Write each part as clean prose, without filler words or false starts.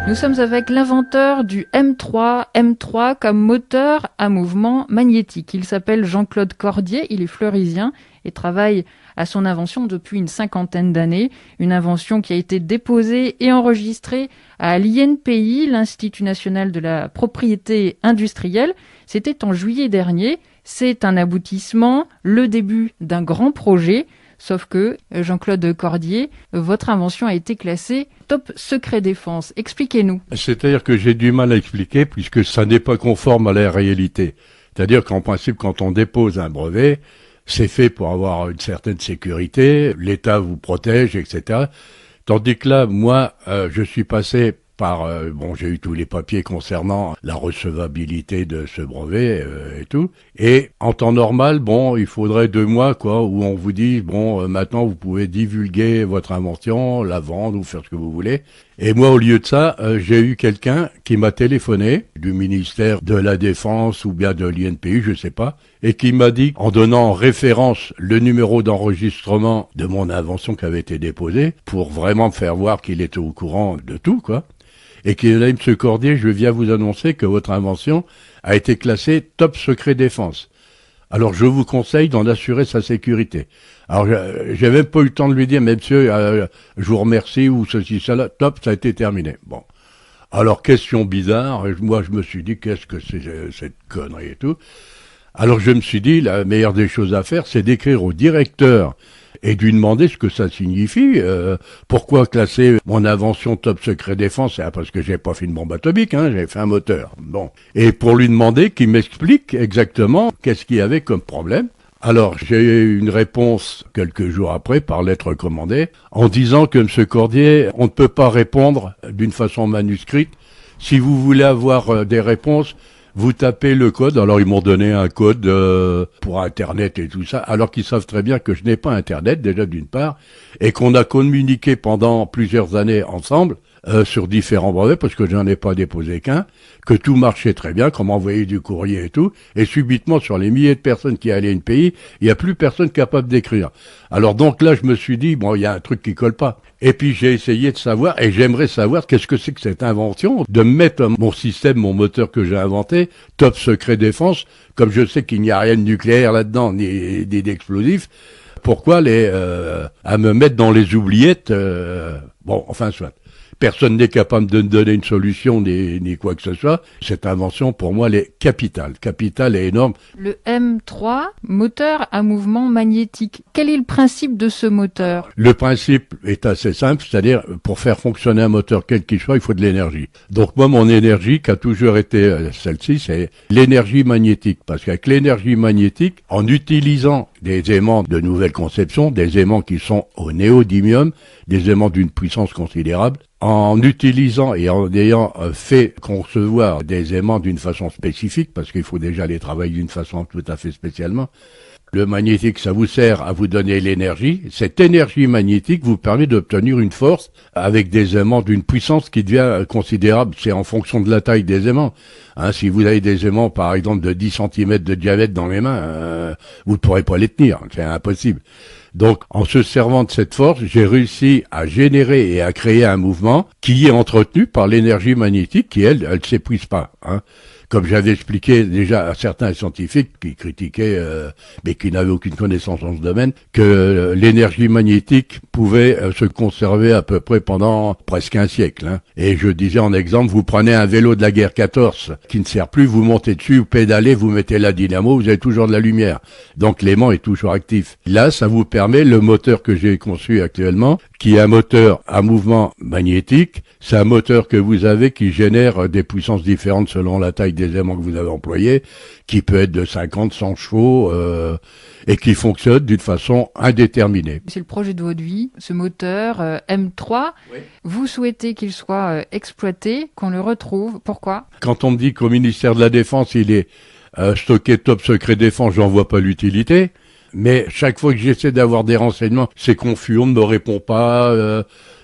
Nous sommes avec l'inventeur du M3 comme moteur à mouvement magnétique. Il s'appelle Jean-Claude Cordier, il est fleurisien et travaille à son invention depuis une 50aine d'années. Une invention qui a été déposée et enregistrée à l'INPI, l'Institut national de la propriété industrielle. C'était en juillet dernier. C'est un aboutissement, le début d'un grand projet. Sauf que, Jean-Claude Cordier, votre invention a été classée top secret défense. Expliquez-nous. C'est-à-dire que j'ai du mal à expliquer puisque ça n'est pas conforme à la réalité. C'est-à-dire qu'en principe, quand on dépose un brevet, c'est fait pour avoir une certaine sécurité, l'État vous protège, etc. Tandis que là, moi, je suis passé par... j'ai eu tous les papiers concernant la recevabilité de ce brevet et tout. Et en temps normal, il faudrait 2 mois, où on vous dit, maintenant vous pouvez divulguer votre invention, la vendre ou faire ce que vous voulez. Et moi, au lieu de ça, j'ai eu quelqu'un qui m'a téléphoné du ministère de la Défense ou bien de l'INPI, je sais pas, et qui m'a dit, en donnant en référence le numéro d'enregistrement de mon invention qui avait été déposée, pour vraiment me faire voir qu'il était au courant de tout, et qu'il a dit, M. Cordier, je viens vous annoncer que votre invention a été classée top secret défense. Alors je vous conseille d'en assurer sa sécurité. Alors j'ai même pas eu le temps de lui dire, mais monsieur, je vous remercie ou ceci, cela, top, ça a été terminé. Bon. Alors question bizarre, moi je me suis dit, qu'est-ce que c'est cette connerie et tout. Alors je me suis dit, la meilleure des choses à faire, c'est d'écrire au directeur et de lui demander ce que ça signifie. Pourquoi classer mon invention top secret défense? Parce que j'ai pas fait une bombe atomique, j'ai fait un moteur. Bon. Et pour lui demander qu'il m'explique exactement qu'est-ce qu'il y avait comme problème. Alors, j'ai eu une réponse quelques jours après, par lettre recommandée, en disant que M. Cordier, on ne peut pas répondre d'une façon manuscrite. Si vous voulez avoir des réponses, vous tapez le code. Alors, ils m'ont donné un code pour Internet et tout ça, alors qu'ils savent très bien que je n'ai pas Internet, déjà d'une part, et qu'on a communiqué pendant plusieurs années ensemble, sur différents brevets, parce que je n'en ai pas déposé qu'un, que tout marchait très bien, qu'on m'envoyait du courrier et tout, et subitement, sur les milliers de personnes qui allaient à une pays, il n'y a plus personne capable d'écrire. Alors donc là, je me suis dit, il y a un truc qui colle pas. Et puis j'ai essayé de savoir, et j'aimerais savoir qu'est-ce que c'est que cette invention, de mettre mon système, mon moteur que j'ai inventé, top secret défense, comme je sais qu'il n'y a rien de nucléaire là-dedans, ni d'explosifs, pourquoi à me mettre dans les oubliettes, soit. Personne n'est capable de me donner une solution ni quoi que ce soit. Cette invention, pour moi, elle est capitale et énorme. Le M3, moteur à mouvement magnétique. Quel est le principe de ce moteur? Le principe est assez simple, c'est-à-dire, pour faire fonctionner un moteur quel qu'il soit, il faut de l'énergie. Donc moi, mon énergie, qui a toujours été celle-ci, c'est l'énergie magnétique. Parce qu'avec l'énergie magnétique, en utilisant des aimants de nouvelle conception, des aimants qui sont au néodymium, des aimants d'une puissance considérable, en utilisant et en ayant fait concevoir des aimants d'une façon spécifique, parce qu'il faut déjà les travailler d'une façon tout à fait spécialement, le magnétique, ça vous sert à vous donner l'énergie. Cette énergie magnétique vous permet d'obtenir une force avec des aimants d'une puissance qui devient considérable. C'est en fonction de la taille des aimants. Si vous avez des aimants, par exemple, de 10 cm de diamètre dans les mains, vous ne pourrez pas les tenir. C'est impossible. Donc, en se servant de cette force, j'ai réussi à générer et à créer un mouvement qui est entretenu par l'énergie magnétique qui, elle s'épuise pas. Comme j'avais expliqué déjà à certains scientifiques qui critiquaient, mais qui n'avaient aucune connaissance dans ce domaine, que l'énergie magnétique pouvait se conserver à peu près pendant presque un siècle. Et je disais en exemple, vous prenez un vélo de la guerre 14 qui ne sert plus, vous montez dessus, vous pédalez, vous mettez la dynamo, vous avez toujours de la lumière. Donc l'aimant est toujours actif. Là, ça vous permet, le moteur que j'ai conçu actuellement, qui est un moteur à mouvement magnétique, c'est un moteur que vous avez qui génère des puissances différentes selon la taille des aimants que vous avez employés, qui peut être de 50, 100 chevaux, et qui fonctionne d'une façon indéterminée. C'est le projet de votre vie, ce moteur M3. Oui. Vous souhaitez qu'il soit exploité, qu'on le retrouve. Pourquoi? Quand on me dit qu'au ministère de la Défense, il est stocké top secret défense, j'en vois pas l'utilité. Mais chaque fois que j'essaie d'avoir des renseignements, c'est confus, on ne me répond pas,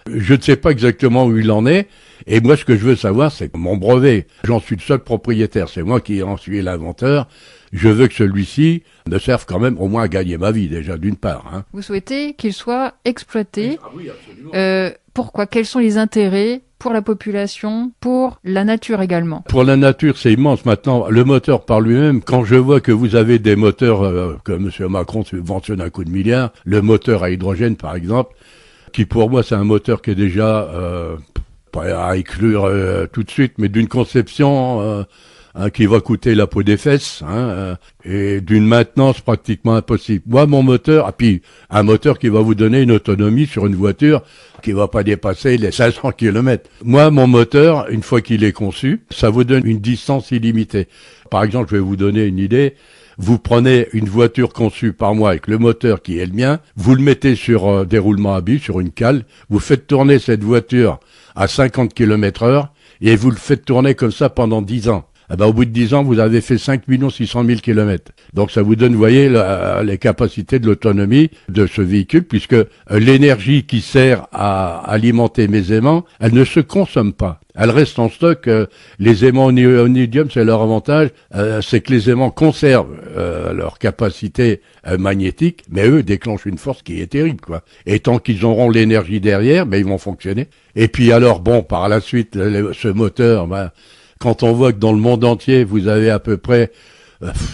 je ne sais pas exactement où il en est. Et moi, ce que je veux savoir, c'est mon brevet. J'en suis le seul propriétaire, c'est moi qui en suis l'inventeur. Je veux que celui-ci me serve quand même au moins à gagner ma vie, déjà, d'une part. Vous souhaitez qu'il soit exploité. Oui, absolument. Pourquoi? Quels sont les intérêts pour la population, pour la nature également. Pour la nature, c'est immense. Maintenant, le moteur par lui-même, quand je vois que vous avez des moteurs, que M. Macron subventionne un coup de milliard, le moteur à hydrogène par exemple, qui pour moi c'est un moteur qui est déjà, pas à exclure tout de suite, mais d'une conception qui va coûter la peau des fesses, et d'une maintenance pratiquement impossible. Moi, mon moteur, puis un moteur qui va vous donner une autonomie sur une voiture qui va pas dépasser les 500 km. Moi, mon moteur, une fois qu'il est conçu, ça vous donne une distance illimitée. Par exemple, je vais vous donner une idée. Vous prenez une voiture conçue par moi avec le moteur qui est le mien, vous le mettez sur déroulement à billes, sur une cale, vous faites tourner cette voiture à 50 km/h et vous le faites tourner comme ça pendant 10 ans. Au bout de 10 ans, vous avez fait 5 600 000 kilomètres. Donc ça vous donne, vous voyez, les capacités de l'autonomie de ce véhicule, puisque l'énergie qui sert à alimenter mes aimants, elle ne se consomme pas. Elle reste en stock. Les aimants au iridium, c'est leur avantage, c'est que les aimants conservent leur capacité magnétique, mais eux déclenchent une force qui est terrible, quoi. Et tant qu'ils auront l'énergie derrière, ils vont fonctionner. Et puis alors, par la suite, ce moteur, quand on voit que dans le monde entier, vous avez à peu près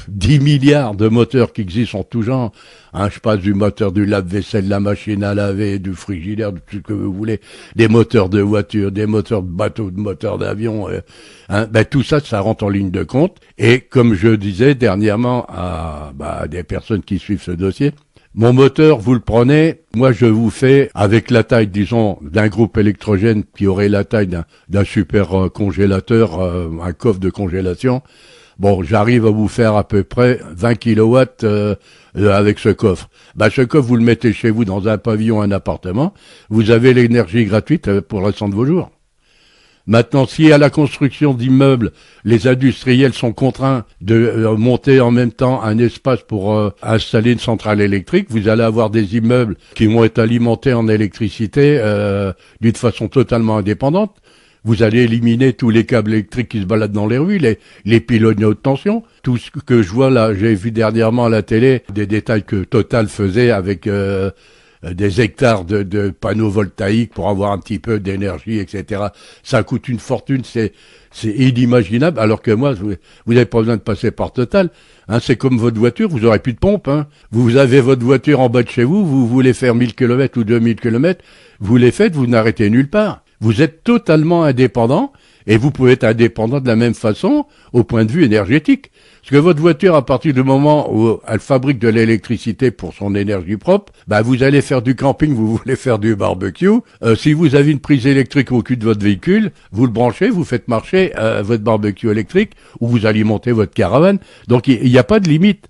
10 milliards de moteurs qui existent en tout genre, je passe du moteur du lave-vaisselle, de la machine à laver, du frigidaire, de tout ce que vous voulez, des moteurs de voiture, des moteurs de bateau, des moteurs d'avion, tout ça, ça rentre en ligne de compte. Et comme je disais dernièrement à des personnes qui suivent ce dossier, mon moteur, vous le prenez, moi je vous fais, avec la taille, disons, d'un groupe électrogène qui aurait la taille d'un super congélateur, un coffre de congélation, j'arrive à vous faire à peu près 20 kilowatts avec ce coffre. Ce coffre, vous le mettez chez vous dans un pavillon, un appartement, vous avez l'énergie gratuite pour le restant de vos jours. Maintenant, si à la construction d'immeubles, les industriels sont contraints de monter en même temps un espace pour installer une centrale électrique, vous allez avoir des immeubles qui vont être alimentés en électricité d'une façon totalement indépendante. Vous allez éliminer tous les câbles électriques qui se baladent dans les rues, les pylônes haute tension. Tout ce que je vois là, j'ai vu dernièrement à la télé des détails que Total faisait avec des hectares de panneaux voltaïques pour avoir un petit peu d'énergie, etc. Ça coûte une fortune, c'est inimaginable, alors que moi, vous n'avez pas besoin de passer par Total. C'est comme votre voiture, vous aurez plus de pompe. Vous avez votre voiture en bas de chez vous, vous voulez faire 1000 km ou 2000 km, vous les faites, vous n'arrêtez nulle part. Vous êtes totalement indépendant, et vous pouvez être indépendant de la même façon au point de vue énergétique. Parce que votre voiture, à partir du moment où elle fabrique de l'électricité pour son énergie propre, vous allez faire du camping, vous voulez faire du barbecue. Si vous avez une prise électrique au cul de votre véhicule, vous le branchez, vous faites marcher votre barbecue électrique, ou vous alimentez votre caravane. Donc il n'y a pas de limite.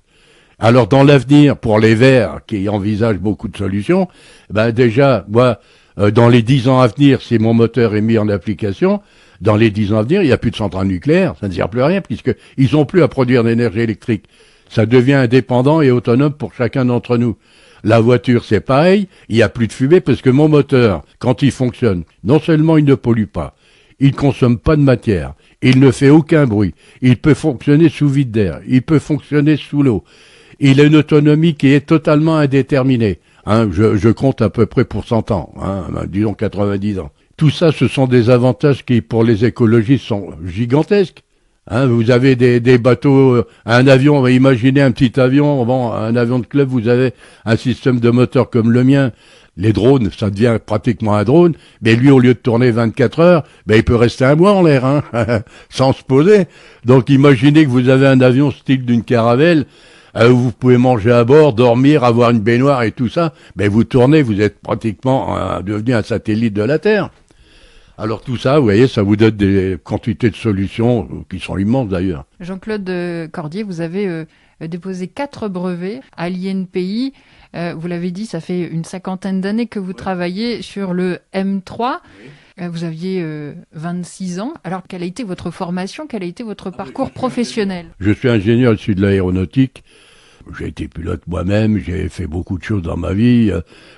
Alors dans l'avenir, pour les Verts, qui envisagent beaucoup de solutions, déjà, moi, dans les 10 ans à venir, si mon moteur est mis en application, dans les 10 ans à venir, il n'y a plus de centrales nucléaires, ça ne sert plus à rien, puisqu'ils n'ont plus à produire d'énergie électrique. Ça devient indépendant et autonome pour chacun d'entre nous. La voiture, c'est pareil, il n'y a plus de fumée, parce que mon moteur, quand il fonctionne, non seulement il ne pollue pas, il ne consomme pas de matière, il ne fait aucun bruit, il peut fonctionner sous vide d'air, il peut fonctionner sous l'eau. Il a une autonomie qui est totalement indéterminée. Je compte à peu près pour 100 ans, disons 90 ans. Tout ça, ce sont des avantages qui, pour les écologistes, sont gigantesques. Vous avez des bateaux, un avion, imaginez un petit avion, un avion de club, vous avez un système de moteur comme le mien. Les drones, ça devient pratiquement un drone, mais lui, au lieu de tourner 24 heures, il peut rester un mois en l'air, sans se poser. Donc imaginez que vous avez un avion style d'une caravelle, vous pouvez manger à bord, dormir, avoir une baignoire et tout ça, vous tournez, vous êtes pratiquement devenu un satellite de la Terre. Alors tout ça, vous voyez, ça vous donne des quantités de solutions qui sont immenses d'ailleurs. Jean-Claude Cordier, vous avez déposé 4 brevets à l'INPI. Vous l'avez dit, ça fait une 50aine d'années que vous travaillez sur le M3. Vous aviez 26 ans. Alors, quelle a été votre formation? Quel a été votre parcours professionnel? Je suis ingénieur issu de l'aéronautique. J'ai été pilote moi-même, j'ai fait beaucoup de choses dans ma vie,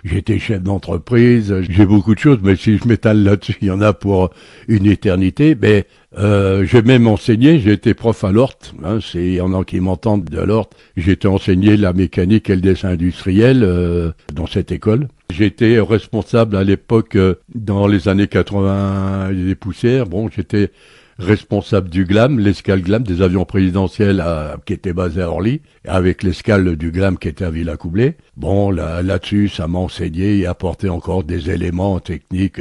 j'ai été chef d'entreprise, j'ai beaucoup de choses, mais si je m'étale là-dessus, il y en a pour une éternité. Mais j'ai même enseigné, j'ai été prof à l'Horte, hein, il y en a qui m'entendent de l'Horte. J'ai été enseigné la mécanique et le dessin industriel dans cette école. J'étais responsable à l'époque, dans les années 80 des poussières, j'étais responsable du GLAM, l'escale GLAM des avions présidentiels qui était basé à Orly, avec l'escale du GLAM qui était à Villacoublay. Là-dessus, ça m'a enseigné et apporté encore des éléments techniques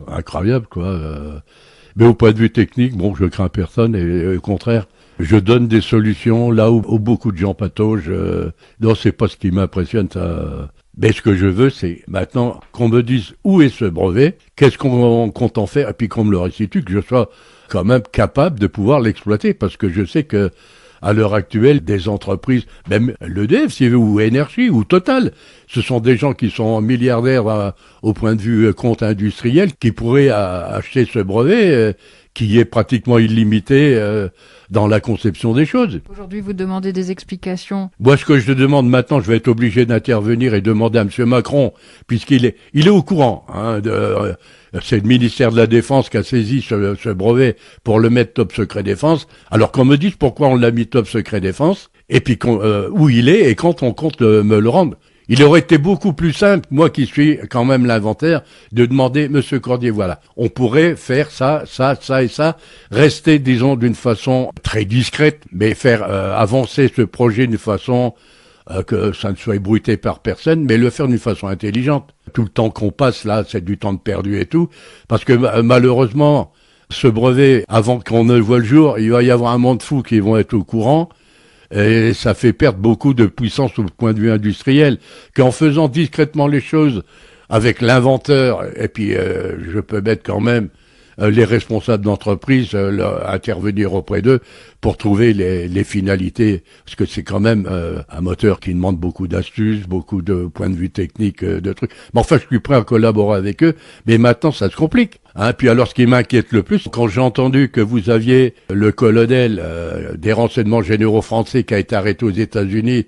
incroyables, quoi. Mais au point de vue technique, je crains personne et au contraire, je donne des solutions là où beaucoup de gens pataugent. Non, c'est pas ce qui m'impressionne, ça. Mais ce que je veux, c'est maintenant qu'on me dise où est ce brevet, qu'est-ce qu'on compte en faire, et puis qu'on me le restitue, que je sois quand même capable de pouvoir l'exploiter, parce que je sais que à l'heure actuelle, des entreprises, même l'EDF, si vous voulez, ou Énergie, ou Total, ce sont des gens qui sont milliardaires au point de vue compte industriel, qui pourraient acheter ce brevet, qui est pratiquement illimité dans la conception des choses. Aujourd'hui, vous demandez des explications. Moi, ce que je demande maintenant, je vais être obligé d'intervenir et demander à M. Macron, puisqu'il est au courant. C'est le ministère de la Défense qui a saisi ce brevet pour le mettre top secret défense. Alors qu'on me dise pourquoi on l'a mis top secret défense, et puis où il est et quand on compte me le rendre. Il aurait été beaucoup plus simple, moi qui suis quand même l'inventaire, de demander, Monsieur Cordier, voilà, on pourrait faire ça et ça, rester, disons, d'une façon très discrète, mais faire avancer ce projet d'une façon que ça ne soit bruité par personne, mais le faire d'une façon intelligente. Tout le temps qu'on passe là, c'est du temps de perdu et tout, parce que malheureusement, ce brevet, avant qu'on ne le voie le jour, il va y avoir un monde fou qui vont être au courant. Et ça fait perdre beaucoup de puissance au point de vue industriel, qu'en faisant discrètement les choses avec l'inventeur, et puis je peux mettre quand même les responsables d'entreprise intervenir auprès d'eux pour trouver les finalités, parce que c'est quand même un moteur qui demande beaucoup d'astuces, beaucoup de points de vue techniques, de trucs. Mais enfin, je suis prêt à collaborer avec eux, mais maintenant ça se complique. Puis alors, ce qui m'inquiète le plus, quand j'ai entendu que vous aviez le colonel des renseignements généraux français qui a été arrêté aux États-Unis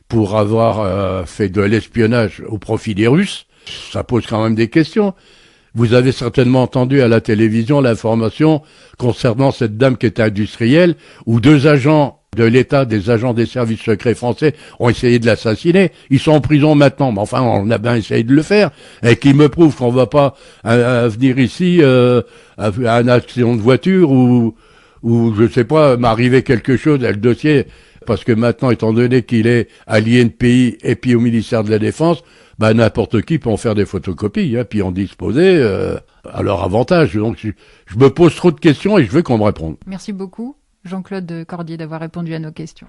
pour avoir fait de l'espionnage au profit des Russes, ça pose quand même des questions. Vous avez certainement entendu à la télévision l'information concernant cette dame qui était industrielle, où 2 agents de l'État, des agents des services secrets français, ont essayé de l'assassiner. Ils sont en prison maintenant, mais enfin, on a bien essayé de le faire, et qui me prouve qu'on va pas venir ici à un accident de voiture ou je sais pas, m'arriver quelque chose à le dossier, parce que maintenant, étant donné qu'il est allié de pays et puis au ministère de la Défense, n'importe qui peut en faire des photocopies, puis en disposer à leur avantage. Donc, je me pose trop de questions et je veux qu'on me réponde. Merci beaucoup, Jean-Claude Cordier, d'avoir répondu à nos questions.